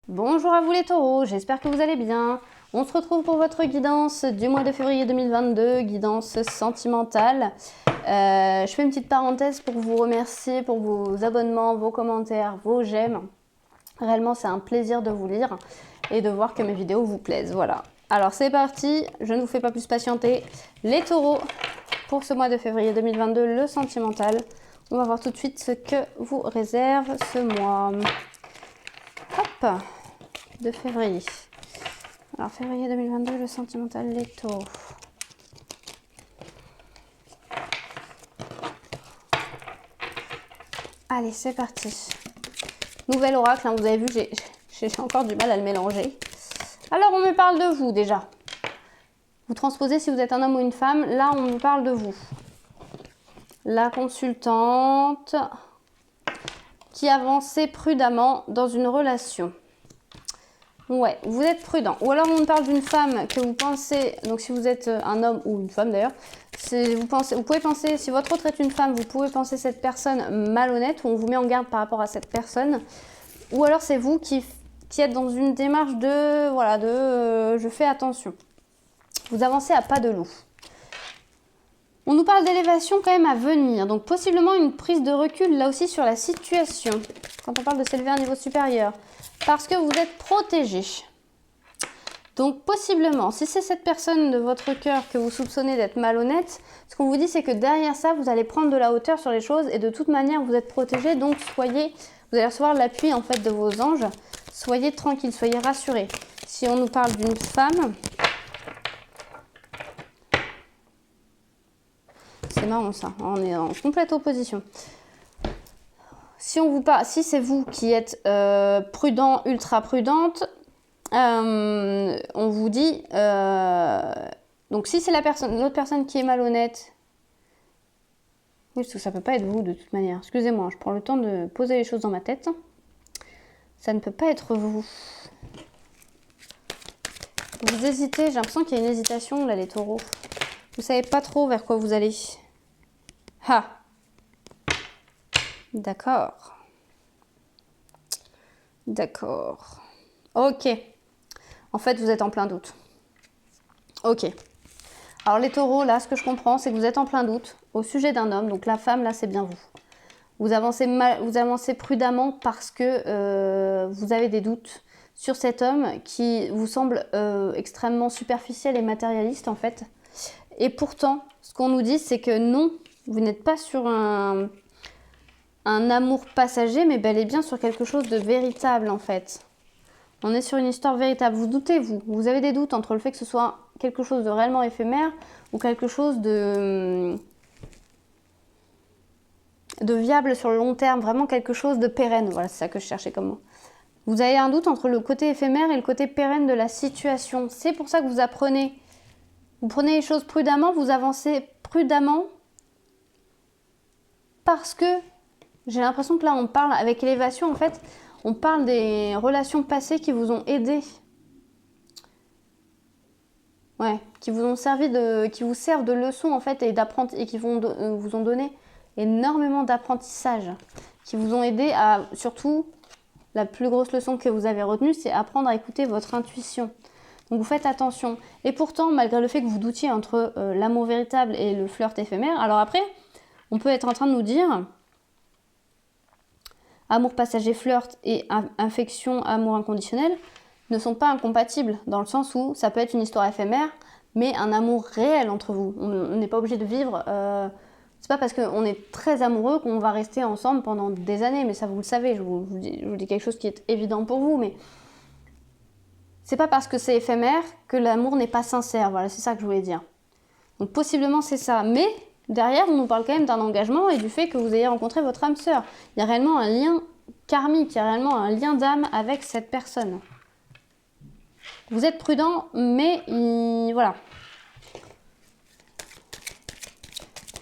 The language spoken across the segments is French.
Bonjour à vous les taureaux, j'espère que vous allez bien. On se retrouve pour votre guidance du mois de février 2022, guidance sentimentale. Je fais une petite parenthèse pour vous remercier pour vos abonnements, vos commentaires, vos j'aime. Réellement, c'est un plaisir de vous lire et de voir que mes vidéos vous plaisent. Voilà. Alors c'est parti, je ne vous fais pas plus patienter. Les taureaux, pour ce mois de février 2022, le sentimental. On va voir tout de suite ce que vous réserve ce mois. Hop, de février. Alors février 2022, le sentimental, les taureaux. Allez, c'est parti. Nouvel oracle, hein, vous avez vu, j'ai encore du mal à le mélanger. Alors, on me parle de vous, déjà. Vous transposez si vous êtes un homme ou une femme. Là, on me parle de vous. La consultante qui avançait prudemment dans une relation. Ouais, vous êtes prudent. Ou alors, on me parle d'une femme que vous pensez... Donc, si vous êtes un homme ou une femme, d'ailleurs, vous pouvez penser... Si votre autre est une femme, vous pouvez penser cette personne malhonnête ou on vous met en garde par rapport à cette personne. Ou alors, c'est vous qui êtes dans une démarche de... Voilà, je fais attention. Vous avancez à pas de loup. On nous parle d'élévation quand même à venir. Donc, possiblement une prise de recul, là aussi, sur la situation. Quand on parle de s'élever à un niveau supérieur. Parce que vous êtes protégé. Donc, possiblement, si c'est cette personne de votre cœur que vous soupçonnez d'être malhonnête, ce qu'on vous dit, c'est que derrière ça, vous allez prendre de la hauteur sur les choses et de toute manière, vous êtes protégé. Donc, vous allez recevoir l'appui en fait de vos anges. Soyez tranquille, soyez rassurés. Si on nous parle d'une femme, c'est marrant ça, on est en complète opposition. Si c'est vous qui êtes prudent, ultra prudente, on vous dit, donc si c'est l'autre personne qui est malhonnête, oui, parce que ça peut pas être vous de toute manière. Excusez-moi, je prends le temps de poser les choses dans ma tête. Ça ne peut pas être vous. Vous hésitez, j'ai l'impression qu'il y a une hésitation là, les taureaux. Vous savez pas trop vers quoi vous allez. Ah, d'accord. D'accord. Ok. En fait, vous êtes en plein doute. Ok. Alors les taureaux, là, ce que je comprends, c'est que vous êtes en plein doute au sujet d'un homme. Donc la femme, là, c'est bien vous. Vous avancez prudemment parce que vous avez des doutes sur cet homme qui vous semble extrêmement superficiel et matérialiste, en fait. Et pourtant, ce qu'on nous dit, c'est que non, vous n'êtes pas sur un amour passager, mais bel et bien sur quelque chose de véritable, en fait. On est sur une histoire véritable. Vous doutez, vous avez des doutes entre le fait que ce soit quelque chose de réellement éphémère ou quelque chose de viable sur le long terme, vraiment quelque chose de pérenne. Voilà, c'est ça que je cherchais comme mot. Vous avez un doute entre le côté éphémère et le côté pérenne de la situation. C'est pour ça que vous apprenez. Vous prenez les choses prudemment, vous avancez prudemment parce que j'ai l'impression que là, on parle avec élévation, en fait, on parle des relations passées qui vous ont aidé. Ouais, qui vous servent de leçon, en fait, et qui vous ont donné énormément d'apprentissage, qui vous ont aidé à, surtout, la plus grosse leçon que vous avez retenue, c'est apprendre à écouter votre intuition. Donc vous faites attention. Et pourtant, malgré le fait que vous doutiez entre l'amour véritable et le flirt éphémère, alors après, on peut être en train de nous dire amour passager, flirt et affection, amour inconditionnel ne sont pas incompatibles, dans le sens où ça peut être une histoire éphémère, mais un amour réel entre vous. On n'est pas obligé de vivre... c'est pas parce qu'on est très amoureux qu'on va rester ensemble pendant des années, mais ça vous le savez, je vous dis quelque chose qui est évident pour vous, mais c'est pas parce que c'est éphémère que l'amour n'est pas sincère, voilà, c'est ça que je voulais dire. Donc possiblement c'est ça, mais derrière on nous parle quand même d'un engagement et du fait que vous ayez rencontré votre âme sœur. Il y a réellement un lien karmique, il y a réellement un lien d'âme avec cette personne. Vous êtes prudent, mais voilà.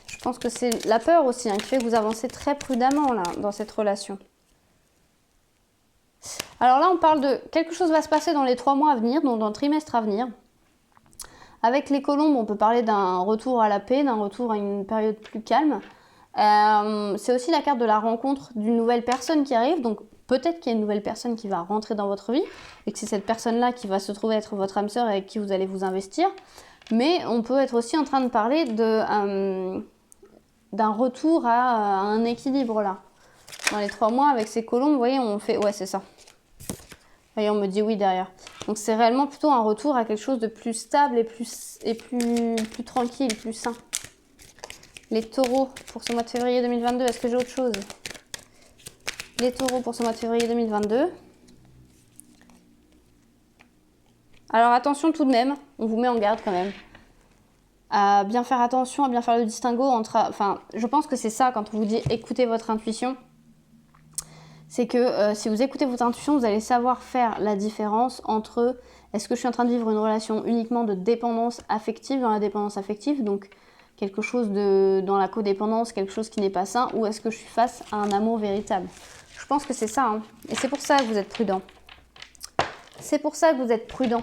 Je pense que c'est la peur aussi qui fait que vous avancez très prudemment là, dans cette relation. Alors là, on parle de quelque chose va se passer dans les 3 mois à venir, donc dans le trimestre à venir. Avec les colombes, on peut parler d'un retour à la paix, d'un retour à une période plus calme. C'est aussi la carte de la rencontre d'une nouvelle personne qui arrive. Donc peut-être qu'il y a une nouvelle personne qui va rentrer dans votre vie et que c'est cette personne-là qui va se trouver être votre âme sœur et avec qui vous allez vous investir. Mais on peut être aussi en train de parler d'un retour à un équilibre là. Dans les 3 mois avec ces colombes, vous voyez, on fait... Ouais, c'est ça. Voyez, on me dit oui derrière. Donc c'est réellement plutôt un retour à quelque chose de plus stable et plus tranquille, plus sain. Les taureaux pour ce mois de février 2022, est-ce que j'ai autre chose? Les taureaux pour ce mois de février 2022. Alors attention tout de même, on vous met en garde quand même. À bien faire attention, à bien faire le distinguo entre... Enfin, je pense que c'est ça quand on vous dit écoutez votre intuition. C'est que si vous écoutez votre intuition, vous allez savoir faire la différence entre est-ce que je suis en train de vivre une relation uniquement de dépendance affective, dans la dépendance affective, donc quelque chose dans la codépendance, quelque chose qui n'est pas sain, ou est-ce que je suis face à un amour véritable? Je pense que c'est ça, hein. Et c'est pour ça que vous êtes prudent. C'est pour ça que vous êtes prudent.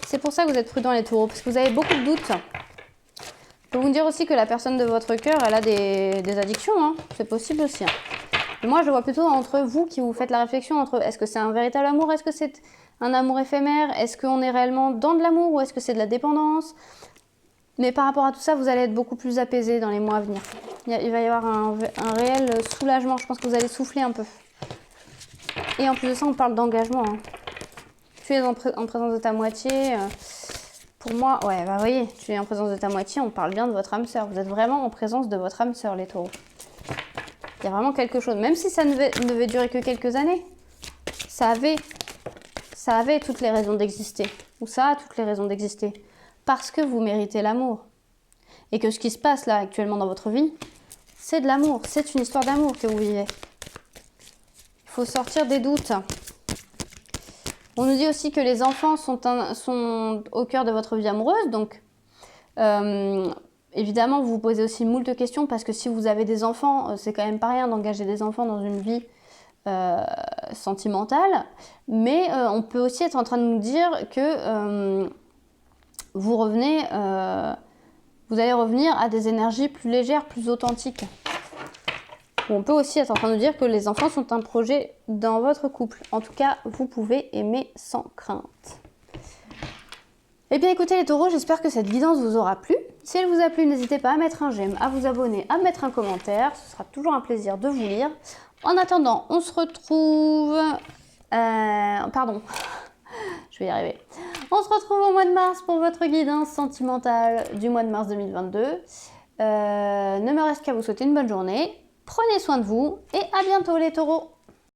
C'est pour ça que vous êtes prudent les taureaux, parce que vous avez beaucoup de doutes. Je peux vous dire aussi que la personne de votre cœur, elle a des addictions, hein. C'est possible aussi. Hein. Mais moi, je le vois plutôt entre vous qui vous faites la réflexion entre est-ce que c'est un véritable amour, est-ce que c'est un amour éphémère, est-ce qu'on est réellement dans de l'amour ou est-ce que c'est de la dépendance? Mais par rapport à tout ça, vous allez être beaucoup plus apaisé dans les mois à venir. Il va y avoir un réel soulagement. Je pense que vous allez souffler un peu. Et en plus de ça, on parle d'engagement. Hein. Tu es en présence de ta moitié. Pour moi, ouais, bah vous voyez, tu es en présence de ta moitié, on parle bien de votre âme sœur. Vous êtes vraiment en présence de votre âme sœur, les taureaux. Il y a vraiment quelque chose. Même si ça ne devait durer que quelques années, ça avait toutes les raisons d'exister. Ou ça a toutes les raisons d'exister. Parce que vous méritez l'amour. Et que ce qui se passe là actuellement dans votre vie, c'est de l'amour. C'est une histoire d'amour que vous vivez. Il faut sortir des doutes. On nous dit aussi que les enfants sont au cœur de votre vie amoureuse. Donc, évidemment, vous vous posez aussi moult questions parce que si vous avez des enfants, c'est quand même pas rien d'engager des enfants dans une vie sentimentale. Mais on peut aussi être en train de nous dire que vous allez revenir à des énergies plus légères, plus authentiques. On peut aussi être en train de nous dire que les enfants sont un projet dans votre couple. En tout cas, vous pouvez aimer sans crainte. Eh bien écoutez les taureaux, j'espère que cette guidance vous aura plu. Si elle vous a plu, n'hésitez pas à mettre un j'aime, à vous abonner, à mettre un commentaire. Ce sera toujours un plaisir de vous lire. En attendant, on se retrouve... Pardon, je vais y arriver. On se retrouve au mois de mars pour votre guidance sentimentale du mois de mars 2022. Ne me reste qu'à vous souhaiter une bonne journée. Prenez soin de vous et à bientôt les taureaux!